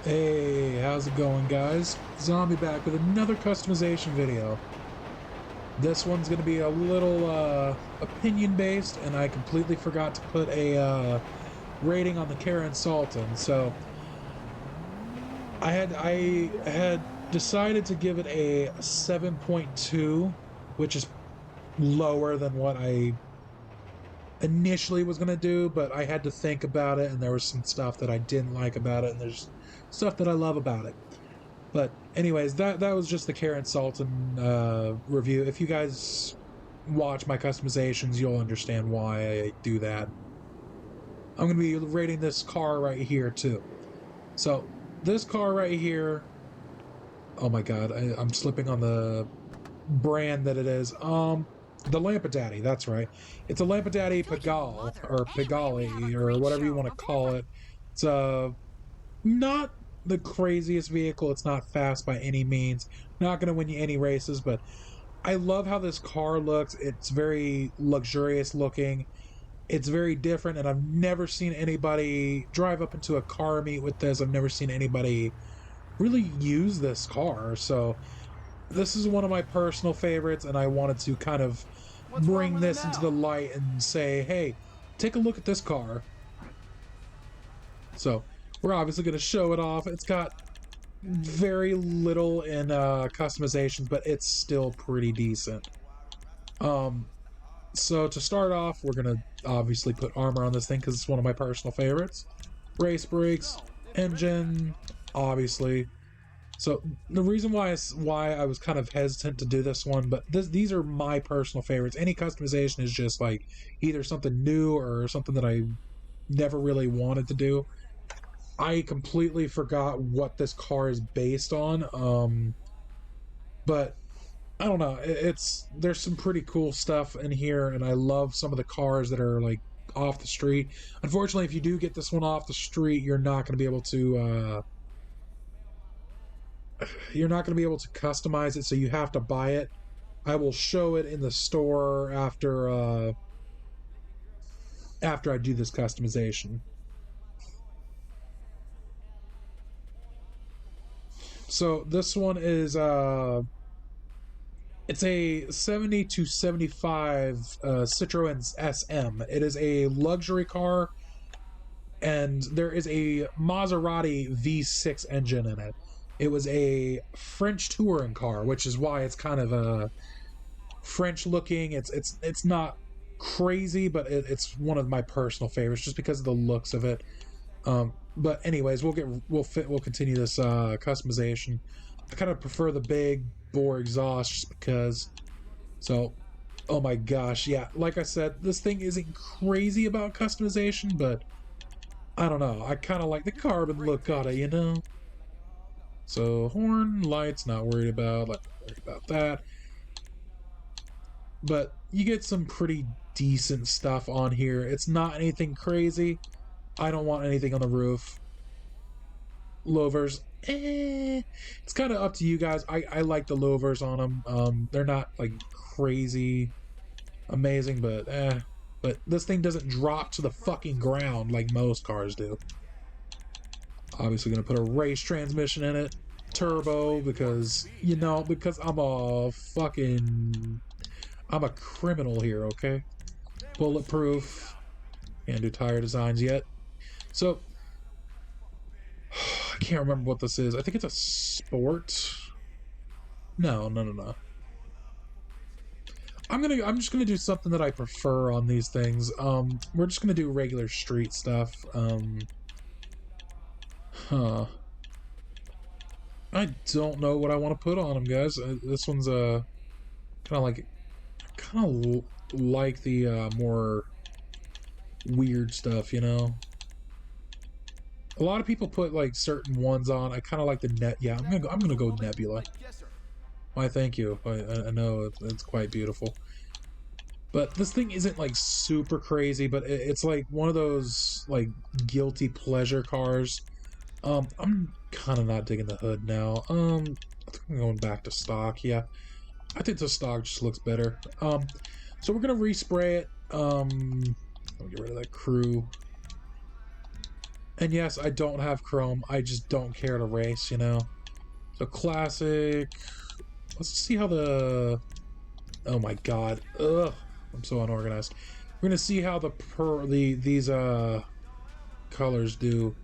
Hey, how's it going, guys? Zombie back with another customization video. This one's going to be a little opinion-based, and I completely forgot to put a rating on the Karen Sultan. So I had decided to give it a 7.2, which is lower than what I initially was going to do, but I had to think about it, and there was some stuff that I didn't like about it, and there's stuff that I love about it. But anyways, that was just the Karen Sultan review. If you guys watch my customizations, you'll understand why I do that. I'm going to be rating this car right here too. So this car right here. Oh my god, I'm slipping on the brand that it is. The Lampidati. That's right. It's a Lampidati Pigalle or Pigalle or whatever you want to call it. It's not the craziest vehicle. It's not fast by any means. Not going to win you any races, but I love how this car looks. It's very luxurious looking. It's very different, and I've never seen anybody drive up into a car meet with this. I've never seen anybody really use this car. So this is one of my personal favorites, and I wanted to kind of bring this into the light and say, hey, take a look at this car. So we're obviously going to show it off. It's got very little in customizations, but it's still pretty decent. So to start off, we're going to obviously put armor on this thing because it's one of my personal favorites. Race brakes, engine, obviously. So the reason why I was kind of hesitant to do this one, but these are my personal favorites. Any customization is just like either something new or something that I never really wanted to do. I completely forgot what this car is based on, but I don't know. There's some pretty cool stuff in here, and I love some of the cars that are like off the street. Unfortunately, if you do get this one off the street, you're not going to be able to. You're not going to be able to customize it, so you have to buy it. I will show it in the store after I do this customization. So this one is it's a 70 to 75 Citroen SM. It is a luxury car, and there is a Maserati V6 engine in it. It was a French touring car, which is why it's kind of a French looking. It's not crazy, but it's one of my personal favorites just because of the looks of it. But anyways, we'll continue this customization. I kind of prefer the big bore exhaust just because. So, oh my gosh, yeah. Like I said, this thing isn't crazy about customization, but I don't know. I kind of like the carbon look on it, you know. So horn, lights, not worried about. Not worried about that. But you get some pretty decent stuff on here. It's not anything crazy. I don't want anything on the roof. Louvers, it's kind of up to you guys. I like the louvers on them. They're not like crazy amazing, but But this thing doesn't drop to the fucking ground like most cars do. Obviously gonna put a race transmission in it. Turbo, because, you know, because I'm a criminal here, okay? Bulletproof. Can't do tire designs yet. So, I can't remember what this is. I think it's a sport. No. I'm just gonna do something that I prefer on these things. We're just gonna do regular street stuff. I don't know what I want to put on them, guys. This one's kind of like the more weird stuff, you know. A lot of people put like certain ones on. I kind of like the net. Yeah, I'm gonna go Nebula. Why, thank you. I know it's quite beautiful. But this thing isn't like super crazy, but it's like one of those like guilty pleasure cars. I'm kind of not digging the hood now. I think I'm going back to stock. Yeah, I think the stock just looks better. So we're gonna respray it. I'll get rid of that crew. And yes, I don't have chrome. I just don't care to race, you know. So classic. Let's see how the... Oh my god. Ugh. I'm so unorganized. We're gonna see how these colors do.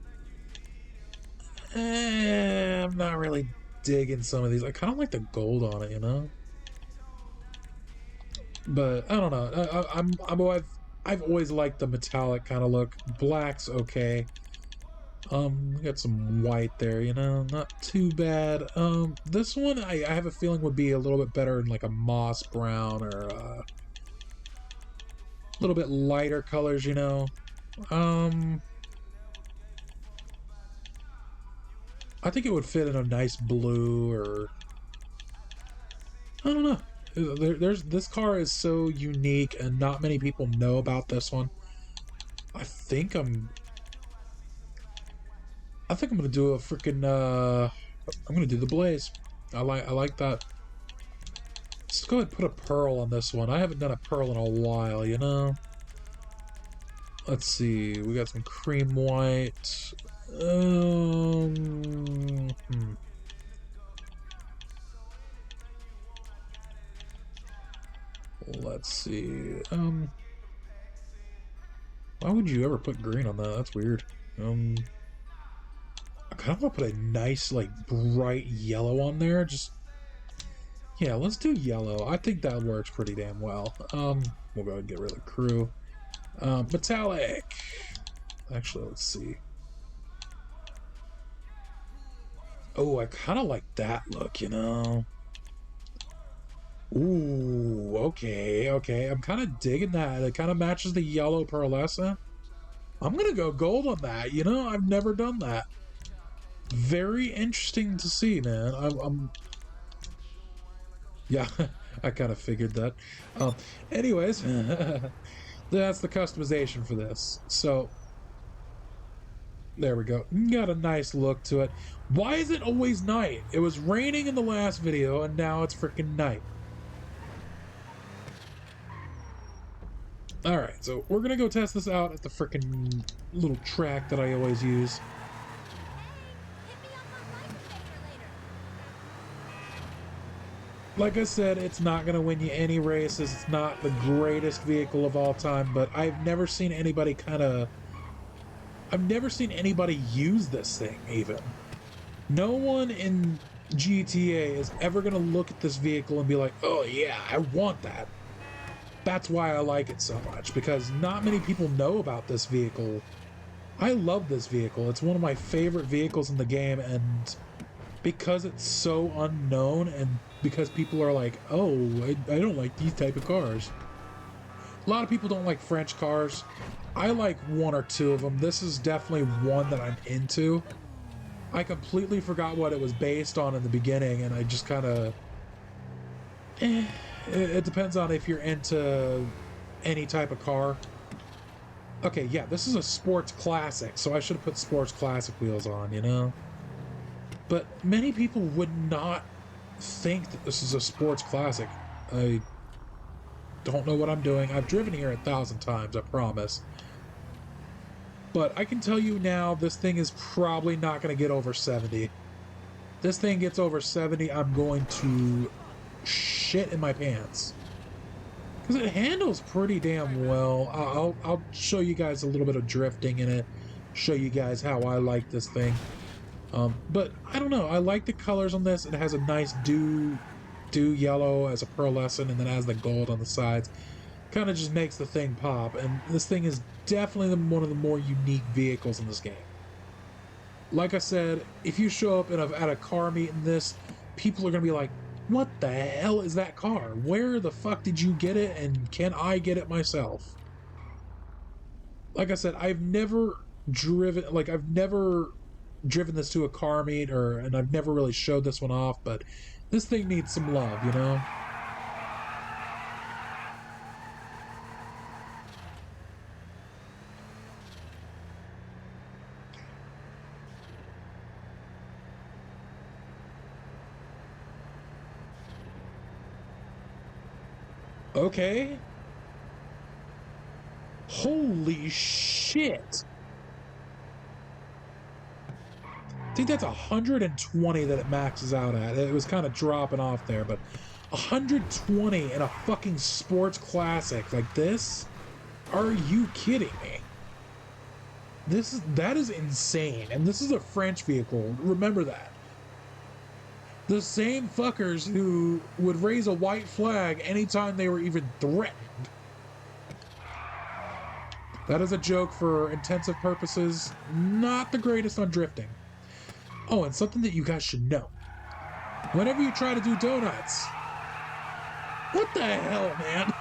I'm not really digging some of these. I kind of like the gold on it, you know. But I don't know. I've always liked the metallic kind of look. Black's okay. We got some white there, you know, not too bad. This one I have a feeling would be a little bit better in like a moss brown or a little bit lighter colors, you know. I think it would fit in a nice blue or I don't know. There's this car is so unique and not many people know about this one. I think I'm gonna do a freaking I'm gonna do the blaze. I like that. Let's go ahead and put a pearl on this one. I haven't done a pearl in a while, you know. Let's see. We got some cream white. Let's see. Why would you ever put green on that? That's weird. I kind of want to put a nice, like, bright yellow on there. Just, yeah, let's do yellow. I think that works pretty damn well. We'll go ahead and get rid of the crew. Metallic. Actually, let's see. Oh, I kind of like that look, you know. Ooh, okay. I'm kind of digging that. It kind of matches the yellow pearlescent. I'm gonna go gold on that. You know, I've never done that. Very interesting to see, man. Yeah, I kind of figured that. Anyways, that's the customization for this. So, there we go. Got a nice look to it. Why is it always night? It was raining in the last video, and now it's freaking night. Alright, so we're gonna go test this out at the freaking little track that I always use. Like I said, it's not going to win you any races. It's not the greatest vehicle of all time, but I've never seen anybody use this thing, even. No one in GTA is ever going to look at this vehicle and be like, oh yeah, I want that. That's why I like it so much, because not many people know about this vehicle. I love this vehicle. It's one of my favorite vehicles in the game, and because it's so unknown and because people are like, oh, I don't like these type of cars. A lot of people don't like French cars. I like one or two of them. This is definitely one that I'm into. I completely forgot what it was based on in the beginning, and I just kind of... It depends on if you're into any type of car. Okay, yeah, this is a sports classic, so I should have put sports classic wheels on, you know? But many people would not think that this is a sports classic. I don't know what I'm doing. I've driven here 1,000 times, I promise. But I can tell you now, this thing is probably not going to get over 70. This thing gets over 70, I'm going to shit in my pants. Because it handles pretty damn well. I'll show you guys a little bit of drifting in it. Show you guys how I like this thing. But I don't know. I like the colors on this. It has a nice dew yellow as a pearlescent, and then has the gold on the sides. Kind of just makes the thing pop. And this thing is definitely one of the more unique vehicles in this game. Like I said, if you show up at a car meet in this, people are gonna be like, "What the hell is that car? Where the fuck did you get it? And can I get it myself?" Like I said, I've never driven this to a car meet, and I've never really showed this one off, but this thing needs some love, you know? Okay. Holy shit. think that's 120 that it maxes out at. It was kind of dropping off there, but 120 in a fucking sports classic like this? Are you kidding me? That is insane, and this is a French vehicle. Remember that. The same fuckers who would raise a white flag anytime they were even threatened. That is a joke for intensive purposes. Not the greatest on drifting. Oh, and something that you guys should know. Whenever you try to do donuts, what the hell, man?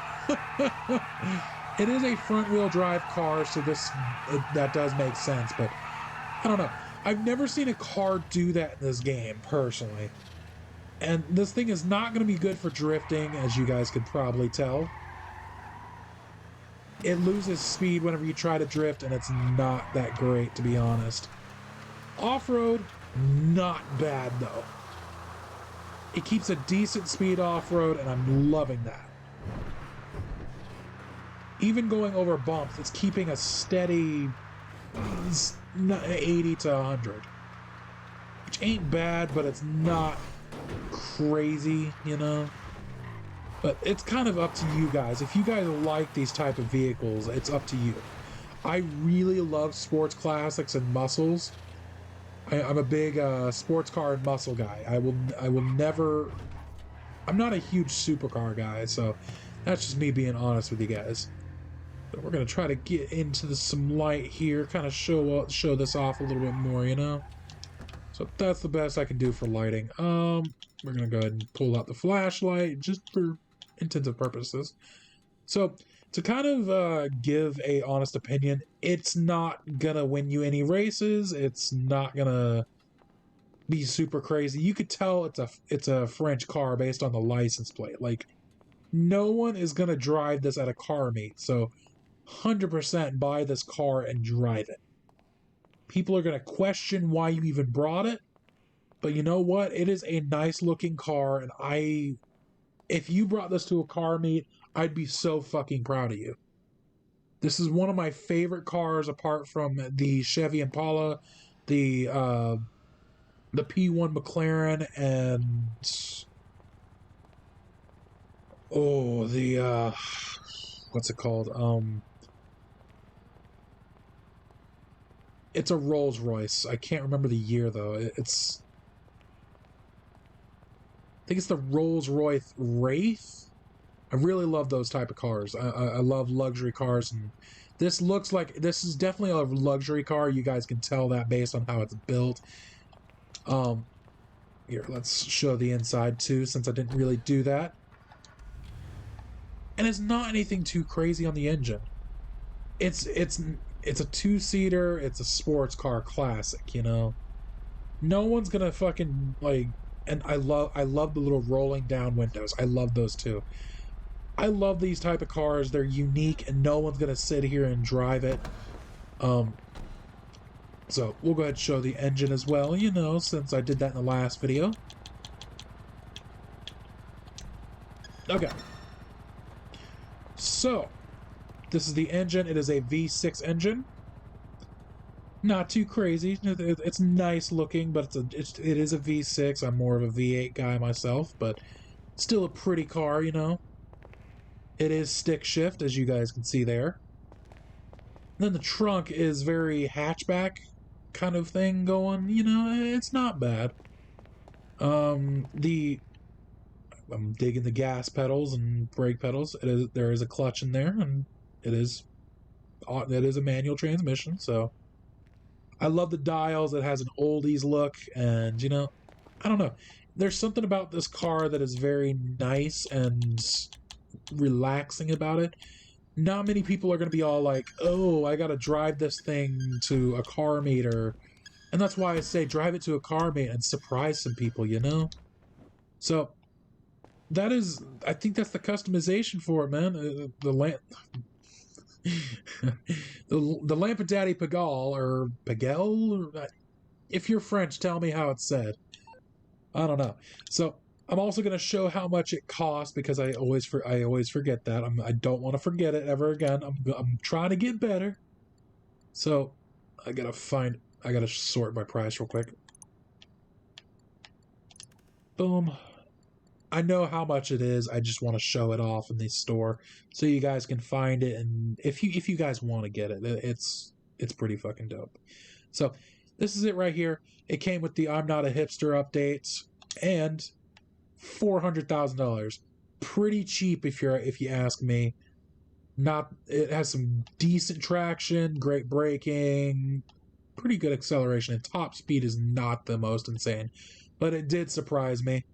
It is a front-wheel drive car, so that does make sense, but I don't know. I've never seen a car do that in this game, personally. And this thing is not going to be good for drifting, as you guys could probably tell. It loses speed whenever you try to drift, and it's not that great, to be honest. Off-road, not bad, though. It keeps a decent speed off-road, and I'm loving that. Even going over bumps, it's keeping a steady 80 to 100. Which ain't bad, but it's not crazy, you know? But it's kind of up to you guys. If you guys like these type of vehicles, it's up to you. I really love sports classics and muscles. I'm a big sports car and muscle guy. I will never... I'm not a huge supercar guy, so that's just me being honest with you guys. But we're going to try to get into some light here, kind of show this off a little bit more, you know? So that's the best I can do for lighting. We're going to go ahead and pull out the flashlight, just for intensive purposes. So, to kind of give a honest opinion, it's not going to win you any races. It's not going to be super crazy. You could tell it's a French car based on the license plate. Like, no one is going to drive this at a car meet, so 100% buy this car and drive it. People are going to question why you even brought it, but you know what? It is a nice looking car, and if you brought this to a car meet, I'd be so fucking proud of you. This is one of my favorite cars apart from the Chevy Impala, the P1 McLaren, and what's it called? It's a Rolls Royce. I can't remember the year though. I think it's the Rolls Royce Wraith. I really love those type of cars. I love luxury cars, and this looks like this is definitely a luxury car. You guys can tell that based on how it's built. Here, let's show the inside too, since I didn't really do that. And it's not anything too crazy on the engine. It's a two-seater. It's a sports car classic, you know. No one's gonna fucking like. And I love the little rolling down windows. I love those too. I love these type of cars. They're unique, and no one's gonna sit here and drive it. So we'll go ahead and show the engine as well, you know, since I did that in the last video. Okay. So, this is the engine. It is a V6 engine. Not too crazy. It's nice looking, but it is a V6. I'm more of a V8 guy myself, but still a pretty car, you know. It is stick shift, as you guys can see there. And then the trunk is very hatchback kind of thing going, you know. It's not bad. I'm digging the gas pedals and brake pedals. There is a clutch in there, and it is a manual transmission, so I love the dials. It has an oldies look, and you know, I don't know. There's something about this car that is very nice and relaxing about it. Not many people are going to be all like, oh, I got to drive this thing to a car meter. And that's why I say drive it to a car meet and surprise some people, you know? So, I think that's the customization for it, man. The Lampidati Pigalle, or Pigalle? If you're French, tell me how it's said. I don't know. So, I'm also going to show how much it costs, because I always forget that. I don't want to forget it ever again. I'm trying to get better. So, I gotta sort my price real quick. boom. I know how much it is. I just want to show it off in the store so you guys can find it, and if you guys want to get it, it's pretty fucking dope. So this is it right here. It came with the I'm Not a Hipster updates and $400,000. Pretty cheap if you ask me. Not it has some decent traction, great braking, pretty good acceleration, and top speed is not the most insane, but it did surprise me.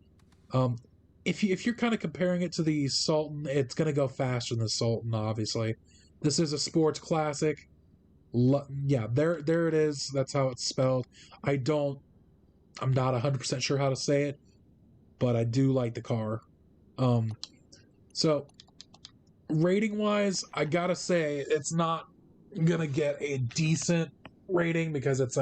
Um, if you're kind of comparing it to the Sultan, it's gonna go faster than the Sultan. Obviously, this is a sports classic. Yeah, there it is. That's how it's spelled. I'm not 100% sure how to say it, but I do like the car. So rating wise, I gotta say it's not gonna get a decent rating because it's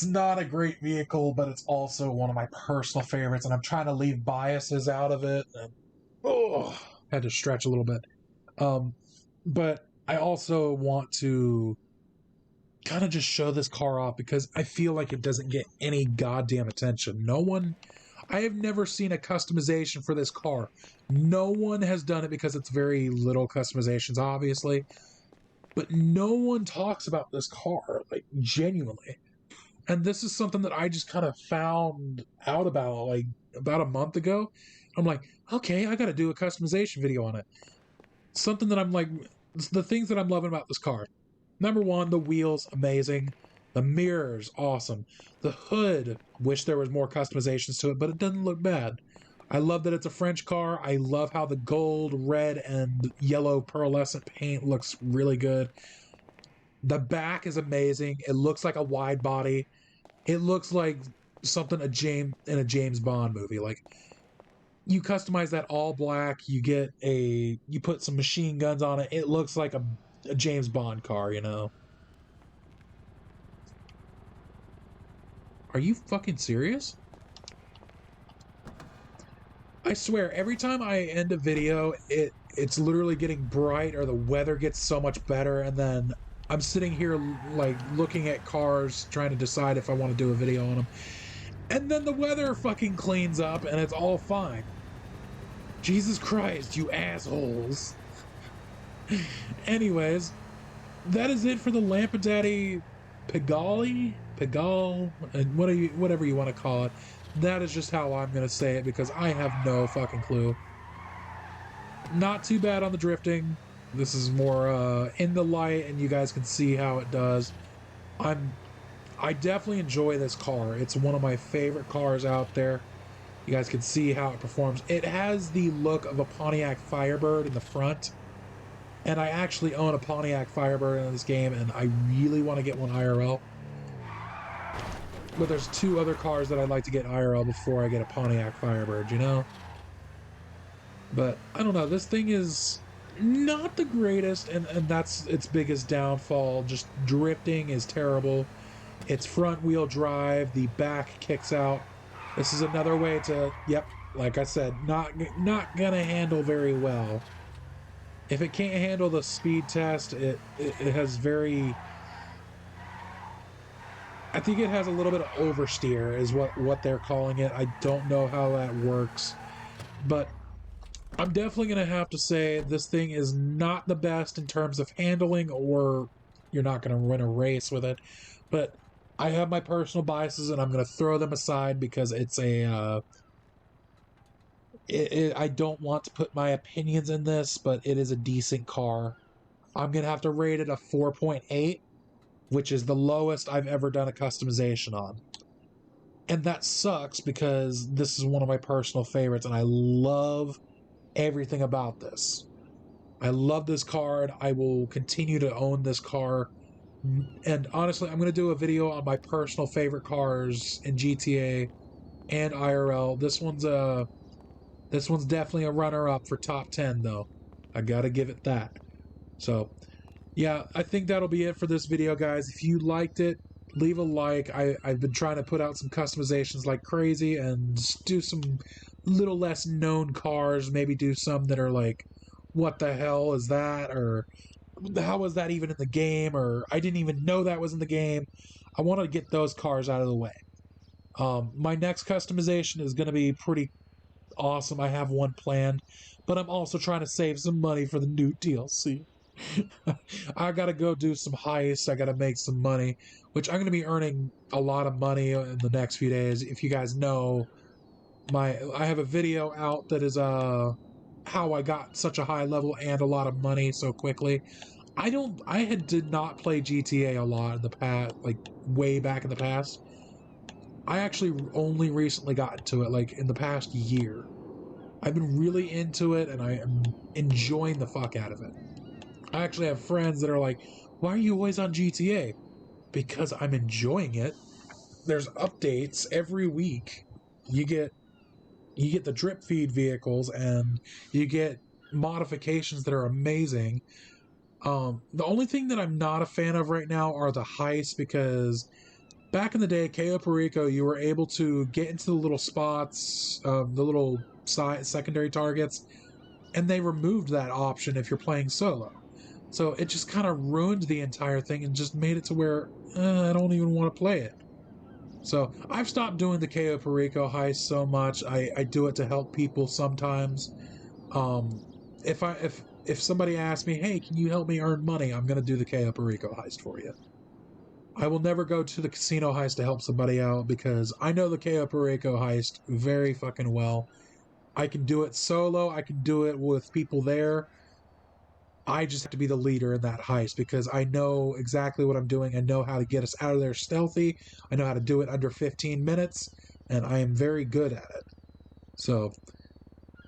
not a great vehicle, but it's also one of my personal favorites, and I'm trying to leave biases out of it. And, had to stretch a little bit. But I also want to kind of just show this car off because I feel like it doesn't get any goddamn attention. I have never seen a customization for this car. No one has done it because it's very little customizations, obviously. But no one talks about this car, like, genuinely. And this is something that I just kind of found out about, like, about a month ago. I'm like, okay, I got to do a customization video on it. Something that I'm like, the things that I'm loving about this car. Number one, the wheels, amazing. The mirrors, awesome. The hood, wish there was more customizations to it, but it doesn't look bad. I love that it's a French car. I love how the gold, red, and yellow pearlescent paint looks really good. The back is amazing. It looks like a wide body. It looks like something in a James Bond movie. Like, you customize that all black, you put some machine guns on it. It looks like a James Bond car, you know. Are you fucking serious? I swear, every time I end a video, it's literally getting bright or the weather gets so much better, and then I'm sitting here like looking at cars trying to decide if I want to do a video on them. And then the weather fucking cleans up and it's all fine. Jesus Christ, you assholes. Anyways, that is it for the Lampidati Pigalle, and whatever you want to call it. That is just how I'm going to say it because I have no fucking clue. Not too bad on the drifting. This is more in the light and you guys can see how it does. I definitely enjoy this car. It's one of my favorite cars out there. You guys can see how it performs. It has the look of a Pontiac Firebird in the front. And I actually own a Pontiac Firebird in this game, and I really want to get one IRL. But there's two other cars that I'd like to get IRL before I get a Pontiac Firebird, you know? But, I don't know, this thing is not the greatest, and that's its biggest downfall. Just drifting is terrible. It's front wheel drive, the back kicks out. This is another way to, yep, like I said, not gonna handle very well. If it can't handle the speed test, it has very... I think it has a little bit of oversteer is what they're calling it. I don't know how that works. But I'm definitely going to have to say this thing is not the best in terms of handling, or you're not going to win a race with it. But I have my personal biases, and I'm going to throw them aside because it's a... I don't want to put my opinions in this, but it is a decent car. I'm going to have to rate it a 4.8, which is the lowest I've ever done a customization on. And that sucks because this is one of my personal favorites, and I love everything about this. I love this car, and I will continue to own this car. And honestly, I'm going to do a video on my personal favorite cars in GTA and IRL. This one's definitely a runner-up for top 10, though. I gotta give it that. So, yeah, I think that'll be it for this video, guys. If you liked it, leave a like. I've been trying to put out some customizations like crazy and do some little less known cars. Maybe do some that are like, what the hell is that? Or how was that even in the game? Or I didn't even know that was in the game. I want to get those cars out of the way. My next customization is going to be pretty awesome. I have one planned, but I'm also trying to save some money for the new DLC. I gotta go do some heists. I gotta make some money, which I'm gonna be earning a lot of money in the next few days. If you guys know, I have a video out that is how I got such a high level and a lot of money so quickly. Did not play GTA a lot in the past, like way back in the past. I actually only recently got into it, like in the past year. I've been really into it and I am enjoying the fuck out of it. I actually have friends that are like, why are you always on GTA? Because I'm enjoying it. There's updates every week. You get the drip feed vehicles and you get modifications that are amazing. The only thing that I'm not a fan of right now are the heists, because back in the day, Cayo Perico, you were able to get into the little spots, the little secondary targets, and they removed that option if you're playing solo. So it just kind of ruined the entire thing and just made it to where I don't even want to play it. So I've stopped doing the Cayo Perico heist so much. I do it to help people sometimes. If somebody asks me, hey, can you help me earn money? I'm going to do the Cayo Perico heist for you. I will never go to the casino heist to help somebody out because I know the Cayo Perico heist very fucking well. I can do it solo. I can do it with people there. I just have to be the leader in that heist because I know exactly what I'm doing. I know how to get us out of there stealthy. I know how to do it under 15 minutes, and I am very good at it. So,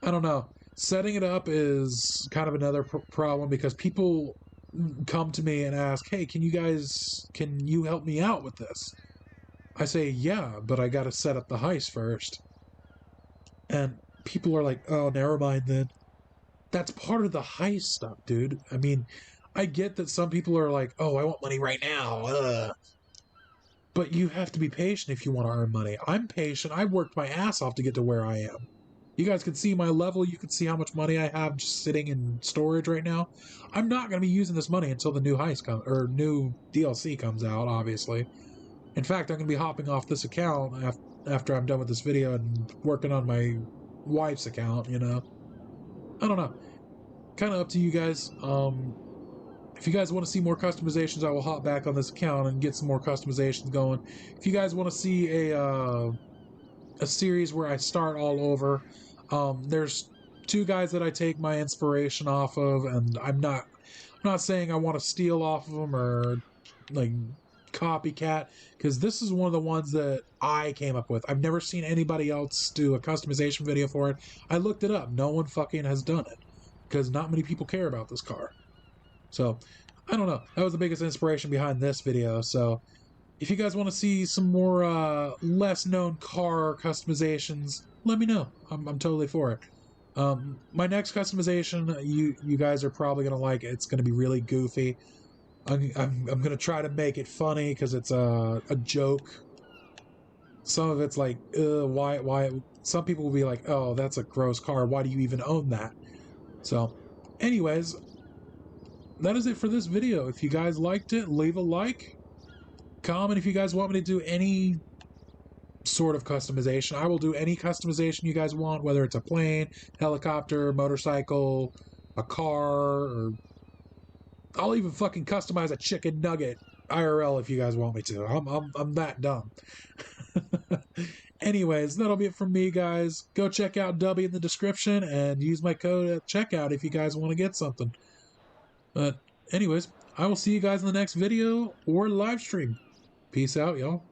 I don't know. Setting it up is kind of another problem because people come to me and ask, hey, can you help me out with this? I say, yeah, but I gotta set up the heist first. And people are like, oh, never mind then. That's part of the heist stuff, dude. I mean, I get that some people are like, oh, I want money right now. But you have to be patient if you want to earn money. I'm patient. I worked my ass off to get to where I am. You guys can see my level. You can see how much money I have just sitting in storage right now. I'm not going to be using this money until the new heist comes, or new DLC comes out, obviously. In fact, I'm going to be hopping off this account after I'm done with this video and working on my wife's account, you know. I don't know. Kind of up to you guys. If you guys want to see more customizations, I will hop back on this account and get some more customizations going. If you guys want to see a series where I start all over, there's two guys that I take my inspiration off of, and I'm not saying I want to steal off of them or like copycat, because this is one of the ones that I came up with. I've never seen anybody else do a customization video for it. I looked it up. No one fucking has done it because not many people care about this car. So, I don't know. That was the biggest inspiration behind this video. So, if you guys want to see some more less known car customizations, let me know. I'm totally for it. My next customization, you guys are probably gonna like it. It's gonna be really goofy. I'm gonna try to make it funny because it's a joke. Some of it's like, why? Some people will be like, oh, that's a gross car. Why do you even own that? So, anyways, that is it for this video. If you guys liked it, leave a like. Comment if you guys want me to do any sort of customization. I will do any customization you guys want, whether it's a plane, helicopter, motorcycle, a car, or I'll even fucking customize a chicken nugget IRL if you guys want me to. I'm that dumb. Anyways, that'll be it from me, guys. Go check out Dubby in the description and use my code at checkout if you guys want to get something. But anyways, I will see you guys in the next video or live stream. Peace out, y'all.